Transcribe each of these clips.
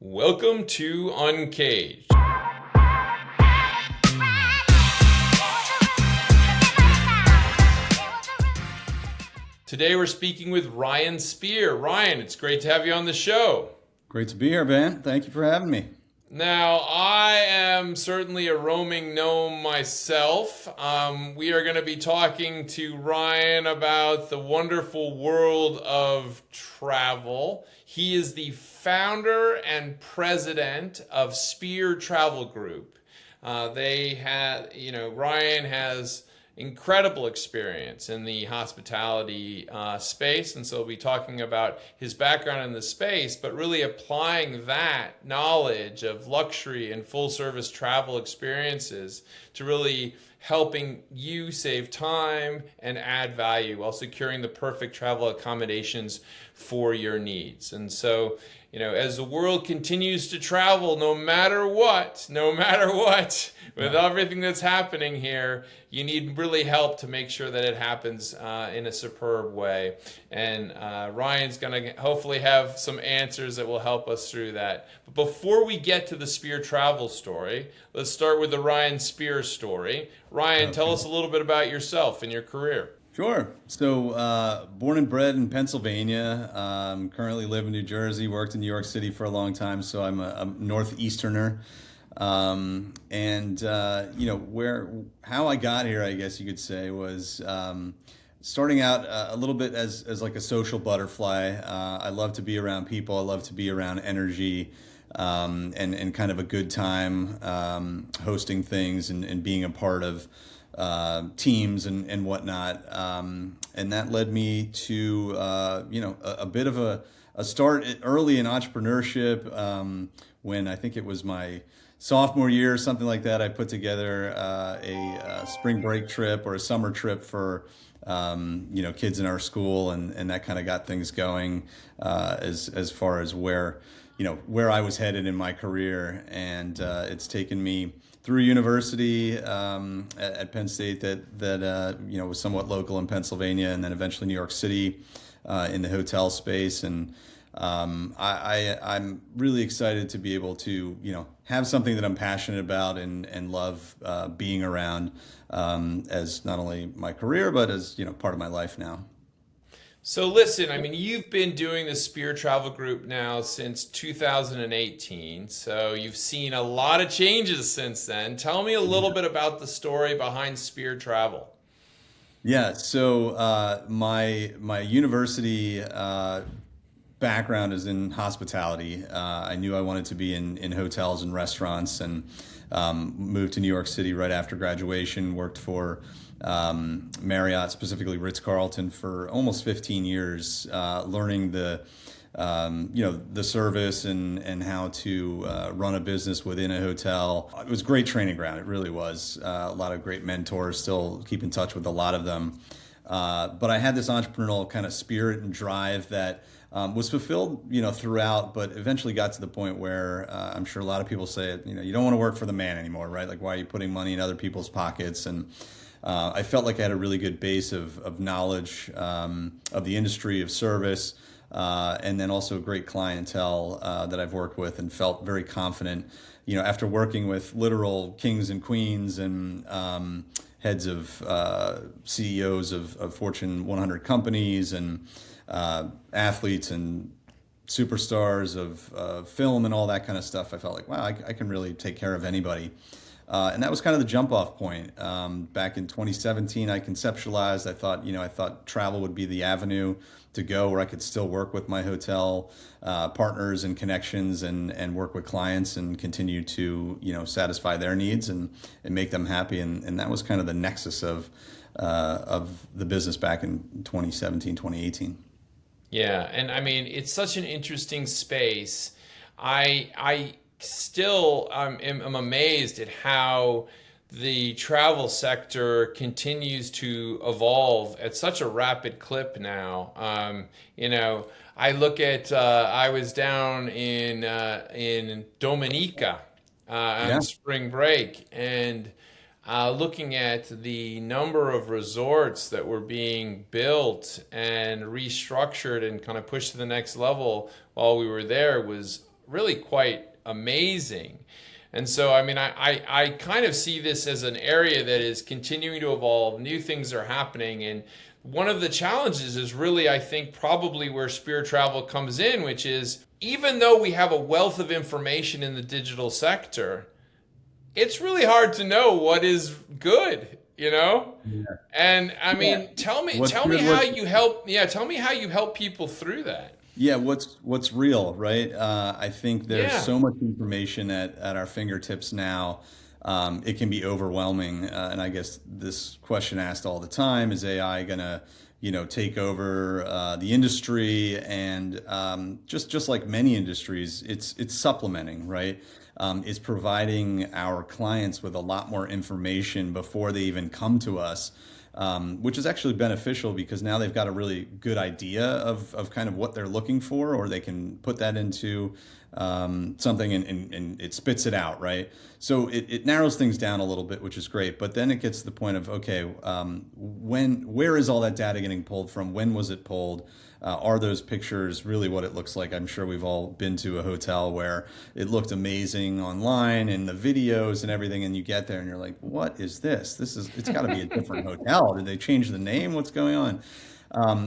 Welcome to UNCAGED. Today we're speaking with Ryan Spear. Ryan, it's great to have you on the show. Great to be here, Ben. Thank you for having me. Now, I am certainly a roaming gnome myself. We are going to be talking to Ryan about the wonderful world of travel. He is the founder and president of Spear Travel Group. Ryan has incredible experience in the hospitality space, and so we'll be talking about his background in the space, but really applying that knowledge of luxury and full service travel experiences to really helping you save time and add value while securing the perfect travel accommodations for your needs. And so, as the world continues to travel, no matter what, with everything that's happening here, you need really help to make sure that it happens in a superb way. And Ryan's going to hopefully have some answers that will help us through that. But before we get to the Spear travel story, let's start with the Ryan Spear story. Ryan, tell us a little bit about yourself and your career. Sure. So, born and bred in Pennsylvania, currently live in New Jersey, worked in New York City for a long time, so I'm a Northeasterner. How I got here, I guess you could say, was starting out a little bit as like a social butterfly. I love to be around people. I love to be around energy, and kind of a good time, hosting things and being a part of teams and whatnot. And that led me to, a bit of a start early in entrepreneurship, when I think it was my sophomore year or something like that. I put together a spring break trip or a summer trip for kids in our school, and that kind of got things going as far as where I was headed in my career. And it's taken me through university at Penn State that was somewhat local in Pennsylvania, and then eventually New York City in the hotel space. And I'm really excited to be able to have something that I'm passionate about and love being around, as not only my career but as part of my life now. So listen, you've been doing the Spear Travel Group now since 2018, so you've seen a lot of changes since then. Tell me a little bit about the story behind Spear Travel. Yeah, so my university background is in hospitality. I knew I wanted to be in hotels and restaurants, and moved to New York City right after graduation, worked for Marriott, specifically Ritz-Carlton, for almost 15 years, learning the service and how to run a business within a hotel. It was a great training ground. It really was. A lot of great mentors, still keep in touch with a lot of them. But I had this entrepreneurial kind of spirit and drive that was fulfilled, throughout, but eventually got to the point where I'm sure a lot of people say, you don't want to work for the man anymore, right? Like, why are you putting money in other people's pockets? And I felt like I had a really good base of knowledge of the industry of service, and then also great clientele that I've worked with, and felt very confident, after working with literal kings and queens and heads of CEOs of Fortune 100 companies, and athletes and superstars of film and all that kind of stuff. I felt like, wow, I can really take care of anybody. And that was kind of the jump off point. Back in 2017, I conceptualized, I thought travel would be the avenue to go where I could still work with my hotel partners and connections, and work with clients and continue to, satisfy their needs and make them happy. And that was kind of the nexus of the business back in 2017, 2018. Yeah, and it's such an interesting space. I still am amazed at how the travel sector continues to evolve at such a rapid clip now. I look at I was down in Dominica on spring break, and looking at the number of resorts that were being built and restructured and kind of pushed to the next level while we were there was really quite amazing. And so, I mean, I kind of see this as an area that is continuing to evolve. New things are happening. And one of the challenges is really, I think, probably where Spear Travel comes in, which is even though we have a wealth of information in the digital sector, it's really hard to know what is good, you know? Yeah. And I mean, tell me how you help, tell me how you help people through that. Yeah, what's real, right? I think there's so much information at our fingertips now. It can be overwhelming, and I guess this question asked all the time: is AI gonna, take over the industry? And just like many industries, it's supplementing, right? It's providing our clients with a lot more information before they even come to us. Which is actually beneficial because now they've got a really good idea of kind of what they're looking for, or they can put that into something and it spits it out, right? So it narrows things down a little bit, which is great. But then it gets to the point of, okay, where is all that data getting pulled from? When was it pulled? Are those pictures really what it looks like? I'm sure we've all been to a hotel where it looked amazing online and the videos and everything, and you get there and you're like, what is this? It's got to be a different hotel. Did they change the name? What's going on?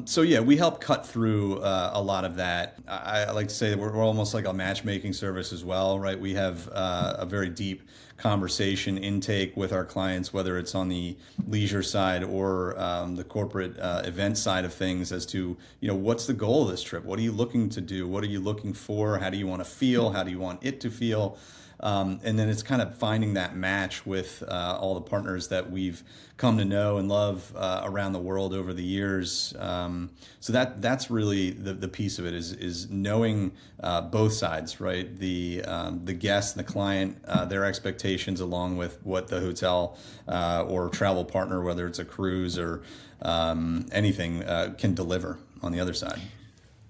So yeah, we help cut through a lot of that. I like to say that we're almost like a matchmaking service as well, right? We have a very deep conversation intake with our clients, whether it's on the leisure side or the corporate event side of things, as to what's the goal of this trip? What are you looking to do? What are you looking for? How do you want to feel? How do you want it to feel? And then it's kind of finding that match with all the partners that we've come to know and love around the world over the years. So that's really the piece of it is knowing both sides, right? The guest and the client, their expectations, along with what the hotel or travel partner, whether it's a cruise or anything, can deliver on the other side.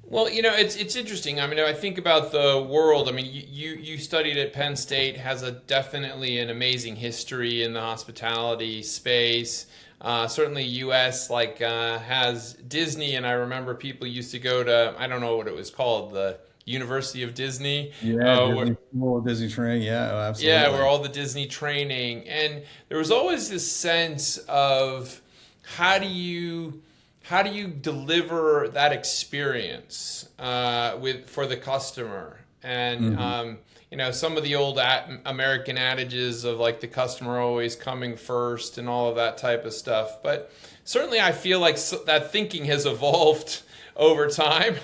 Well, it's interesting. I mean, I think about the world. I mean, you studied at Penn State, has definitely an amazing history in the hospitality space. Certainly U.S. has Disney, and I remember people used to go to, I don't know what it was called, the University of Disney. Disney training. Yeah, oh, absolutely. Yeah, where all the Disney training. And there was always this sense of how do you deliver that experience for the customer? And some of the old American adages of like the customer always coming first and all of that type of stuff. But certainly I feel like that thinking has evolved over time.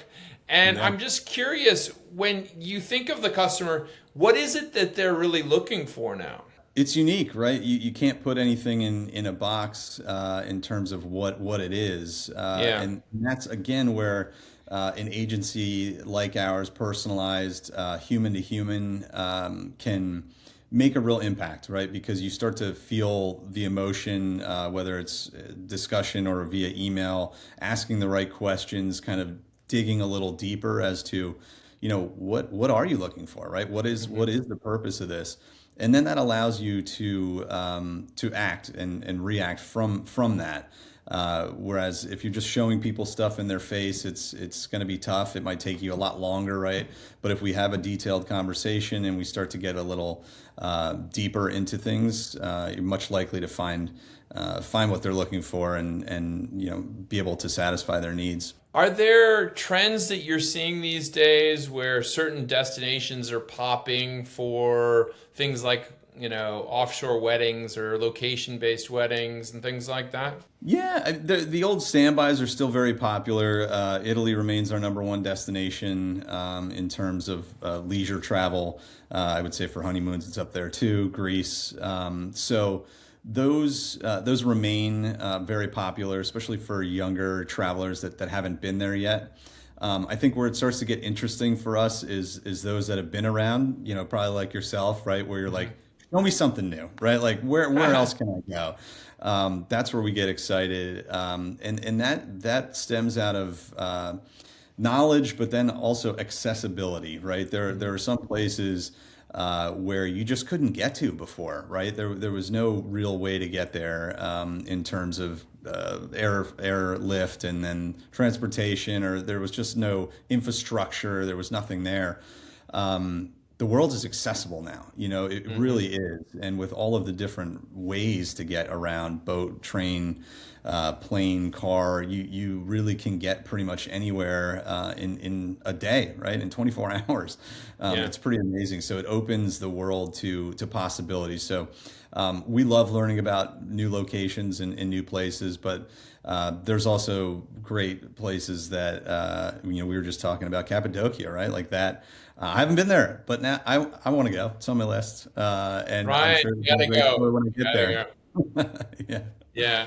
And I'm just curious, when you think of the customer, what is it that they're really looking for now? It's unique, right? You can't put anything in a box in terms of what it is. And that's, again, where an agency like ours, personalized, human to human, can make a real impact, right? Because you start to feel the emotion, whether it's discussion or via email, asking the right questions, kind of digging a little deeper as to, what are you looking for, right? What is the purpose of this? And then that allows you to act and react from that. Whereas if you're just showing people stuff in their face, it's going to be tough. It might take you a lot longer, right? But if we have a detailed conversation and we start to get a little deeper into things, you're much likely to find what they're looking for and be able to satisfy their needs. Are there trends that you're seeing these days where certain destinations are popping for things like, offshore weddings or location-based weddings and things like that? Yeah, the old standbys are still very popular. Italy remains our number one destination in terms of leisure travel. I would say for honeymoons, it's up there too. Greece. So those remain very popular, especially for younger travelers that haven't been there yet. I think where it starts to get interesting for us is those that have been around, probably like yourself, right? Where you're like, show me something new, right? Like where else can I go? That's where we get excited. And that stems out of knowledge, but then also accessibility, right? There are some places where you just couldn't get to before, right? There was no real way to get there in terms of airlift and then transportation, or there was just no infrastructure. There was nothing there. the world is accessible now. It Hmm. really is. And with all of the different ways to get around, boat, train, plane, car, you really can get pretty much anywhere in a day, right? In 24 hours. Yeah. It's pretty amazing. So it opens the world to possibilities. So we love learning about new locations and new places, but there's also great places that we were just talking about Cappadocia, right? Like that. I haven't been there, but now I want to go. It's on my list, and I'm Ryan, sure it'll you be a gotta great go. story when I You get gotta there. go. Yeah, Yeah.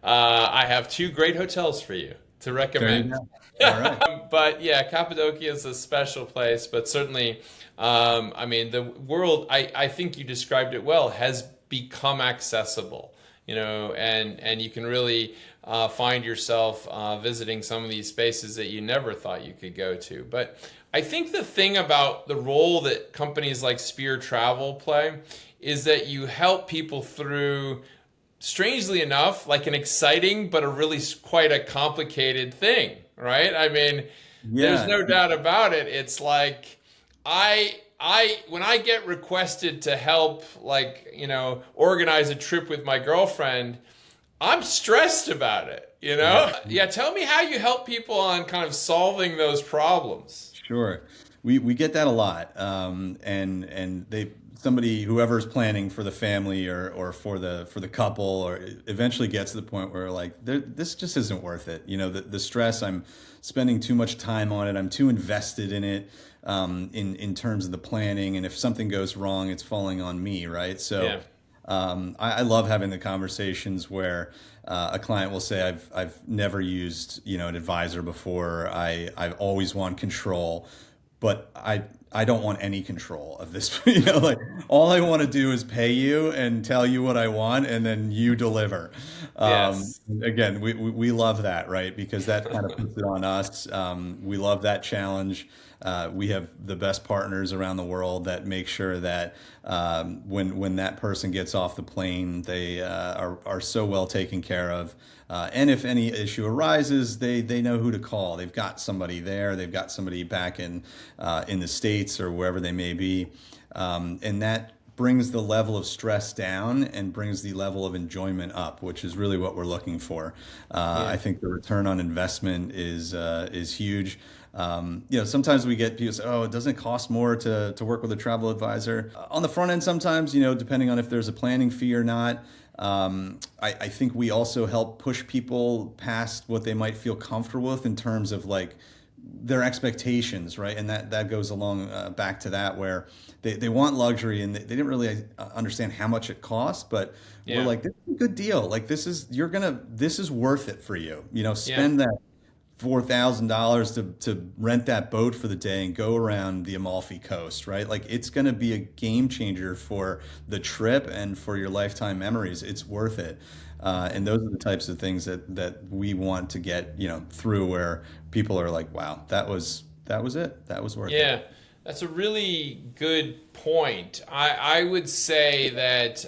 I have two great hotels for you to there you recommend. go. All right. But yeah, Cappadocia is a special place, but certainly, I mean, the world, I think you described it well, has become accessible, and you can really find yourself visiting some of these spaces that you never thought you could go to. But I think the thing about the role that companies like Spear Travel play is that you help people through, strangely enough, like an exciting but a really quite a complicated thing, right? I mean, there's Yeah, no doubt about it. It's like I when I get requested to help, like, organize a trip with my girlfriend, I'm stressed about it, you yeah. know? Yeah, tell me how you help people on kind of solving those problems. Sure. We get that a lot. And somebody, whoever's planning for the family or for the couple, or eventually gets to the point where like this just isn't worth it. The stress, I'm spending too much time on it. I'm too invested in it, in terms of the planning. And if something goes wrong, it's falling on me, right? So Yeah. I love having the conversations where a client will say, I've never used, an advisor before. I've always want control, but I don't want any control of this. Like all I want to do is pay you and tell you what I want, and then you deliver. Yes. Again, we love that, right? Because that kind of puts it on us. We love that challenge. We have the best partners around the world that make sure that when that person gets off the plane, they are so well taken care of. And if any issue arises, they know who to call. They've got somebody there. They've got somebody back in the States or wherever they may be, and that brings the level of stress down and brings the level of enjoyment up, which is really what we're looking for. Yeah. I think the return on investment is huge. Sometimes we get people say, "Oh, it doesn't cost more to work with a travel advisor." On the front end, sometimes, depending on if there's a planning fee or not. I think we also help push people past what they might feel comfortable with in terms of like their expectations, right? And that goes along back to that where they want luxury and they didn't really understand how much it costs, but we're Yeah. like, this is a good deal. Like this is worth it for you. Yeah. Spend that $4,000 to rent that boat for the day and go around the Amalfi Coast, right? Like it's going to be a game changer for the trip and for your lifetime memories. It's worth it. And those are the types of things that we want to get, through where people are like, wow, that was it. That was worth it. Yeah, that's a really good point. I would say that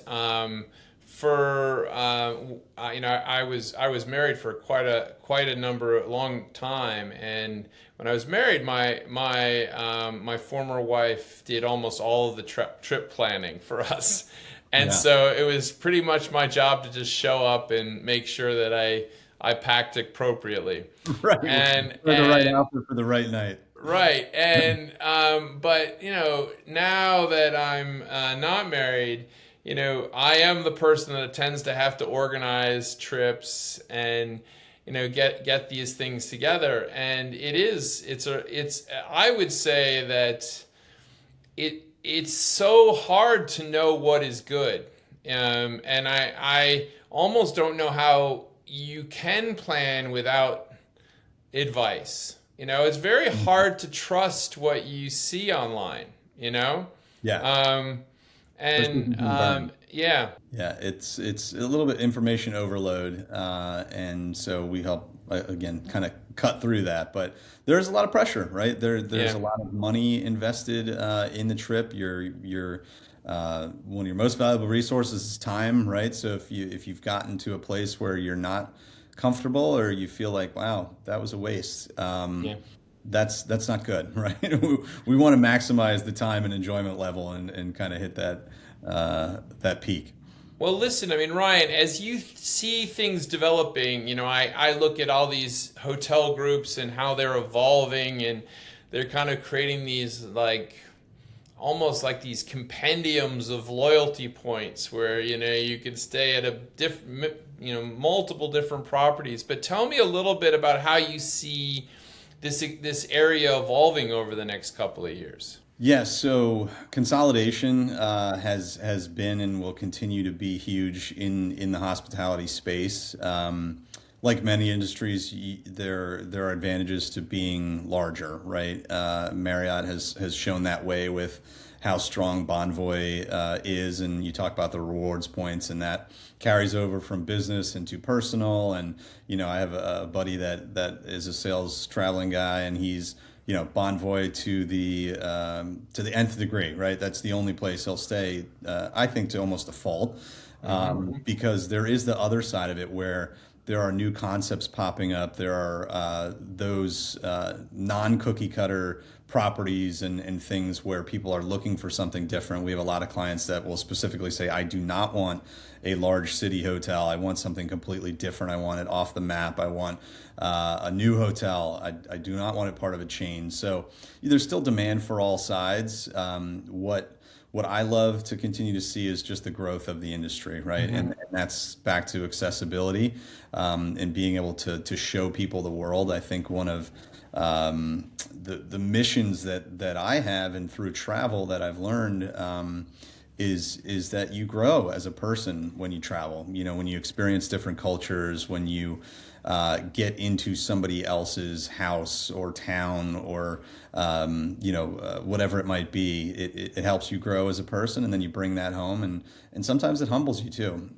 for I was married for quite a long time, and when I was married, my former wife did almost all of the trip planning for us, and Yeah. so it was pretty much my job to just show up and make sure that I packed appropriately, Right. and For the right and outfit for the right night. right, and but now that I'm not married, I am the person that tends to have to organize trips and get these things together, and it's I would say that it's so hard to know what is good, and I almost don't know how you can plan without advice. It's very hard to trust what you see online, you know? Yeah. Um, Especially if and you've been burned. yeah, Yeah, it's a little bit information overload, and so we help again kind of cut through that. But there's a lot of pressure, right? There's yeah, a lot of money invested in the trip. Your one of your most valuable resources is time, right? So if you've gotten to a place where you're not comfortable or you feel like, wow, that was a waste. yeah, that's not good, right? We want to maximize the time and enjoyment level and kind of hit that peak. Well, listen, I mean, Ryan, as you see things developing, I look at all these hotel groups and how they're evolving, and they're kind of creating these almost like these compendiums of loyalty points where, you can stay at multiple different properties. But tell me a little bit about how you see this area evolving over the next couple of years. Yes, so consolidation has been and will continue to be huge in the hospitality space. Like many industries, there are advantages to being larger, right? Marriott has shown that way with how strong Bonvoy is, and you talk about the rewards points, and that carries over from business into personal. And I have a buddy that is a sales traveling guy, and he's Bonvoy to the nth degree, right? That's the only place he'll stay, I think, to almost a fault, because there is the other side of it where there are new concepts popping up. There are those non-cookie cutter properties and things where people are looking for something different. We have a lot of clients that will specifically say, I do not want a large city hotel. I want something completely different. I want it off the map. I want a new hotel. I do not want it part of a chain. So there's still demand for all sides. What I love to continue to see is just the growth of the industry, right? And that's back to accessibility and being able to show people the world. I think one of the missions that I have and through travel that I've learned is that you grow as a person when you travel. When you experience different cultures, when you get into somebody else's house or town or whatever it might be, it helps you grow as a person, and then you bring that home, and sometimes it humbles you too.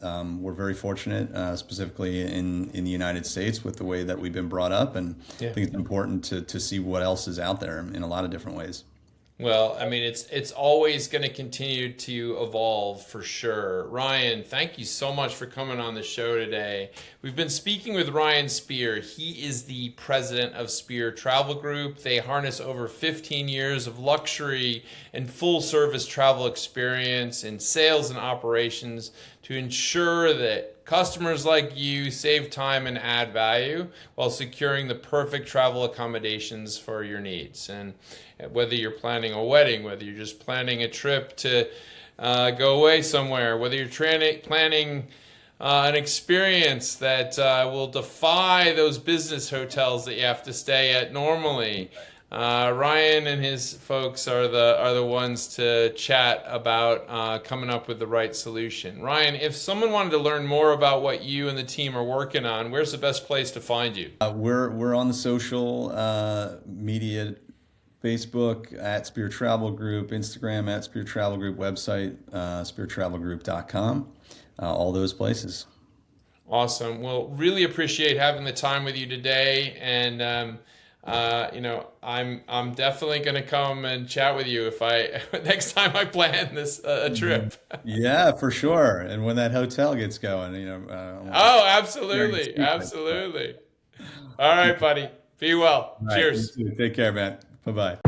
We're very fortunate, specifically in the United States, with the way that we've been brought up, and I think it's important to see what else is out there in a lot of different ways. Well, I mean, it's always going to continue to evolve for sure. Ryan, thank you so much for coming on the show today. We've been speaking with Ryan Spear. He is the president of Spear Travel Group. They harness over 15 years of luxury and full-service travel experience in sales and operations to ensure that customers like you save time and add value while securing the perfect travel accommodations for your needs. And whether you're planning a wedding, whether you're just planning a trip to go away somewhere, whether you're planning an experience that will defy those business hotels that you have to stay at normally, Ryan and his folks are the ones to chat about coming up with the right solution. Ryan, if someone wanted to learn more about what you and the team are working on, where's the best place to find you? We're on the social media, Facebook at Spear Travel Group, Instagram at Spear Travel Group, website speartravelgroup.com, all those places. Awesome. Well, really appreciate having the time with you today, and I'm definitely going to come and chat with you if next time I plan this a trip. Yeah, for sure. And when that hotel gets going, oh, absolutely, absolutely. All right, buddy. Be well. All Cheers. Right, take care, man. Bye-bye.